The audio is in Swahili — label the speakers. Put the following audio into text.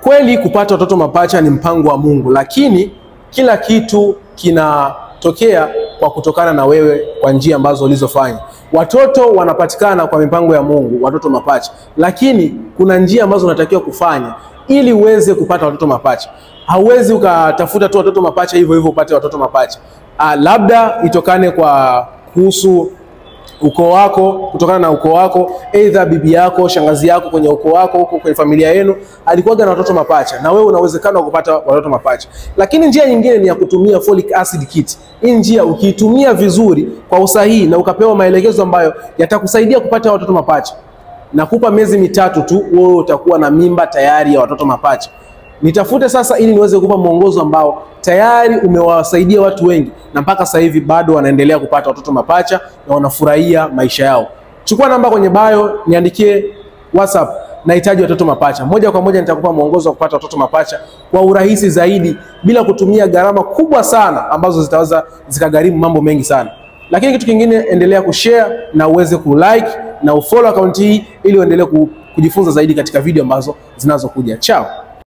Speaker 1: Kweli kupata watoto mapacha ni mpango wa Mungu, lakini kila kitu kinatokea kwa kutokana na wewe kwa njia ambazo ulizofanya. Watoto wanapatikana kwa mipango ya Mungu, watoto mapacha, lakini kuna njia ambazo unatakiwa kufanya ili uweze kupata watoto mapacha. Hauwezi ukatafuta tu watoto mapacha hivyo hivyo upate watoto mapacha. Labda itokane kwa kuhusu ukoo wako, kutokana na ukoo wako, aidha bibi yako, shangazi yako kwenye ukoo wako, huko kwenye familia yenu alikuwa na watoto mapacha, na wewe una uwezekano wa kupata watoto mapacha. Lakini njia nyingine ni ya kutumia folic acid kit. Hii njia ukiitumia vizuri kwa usahihi na ukapewa maelekezo ambayo yatakusaidia kupata watoto mapacha, nakupa miezi 3 tu, wewe utakuwa na mimba tayari ya watoto mapacha. Nitafute sasa ili niweze kukupa mwongozo ambao tayari umewasaidia watu wengi na mpaka sasa hivi bado wanaendelea kupata watoto mapacha na wanafurahia maisha yao. Chukua namba kwenye bio, niandikie WhatsApp, nahitaji watoto mapacha. Moja kwa moja nitakupa mwongozo wa kupata watoto mapacha kwa urahisi zaidi bila kutumia gharama kubwa sana ambazo zitaweza zikagharimu mambo mengi sana. Lakini kitu kingine, endelea kushare na uweze kulike na ufollow account hii ili uendelee kujifunza zaidi katika video ambazo zinazokuja. Chao.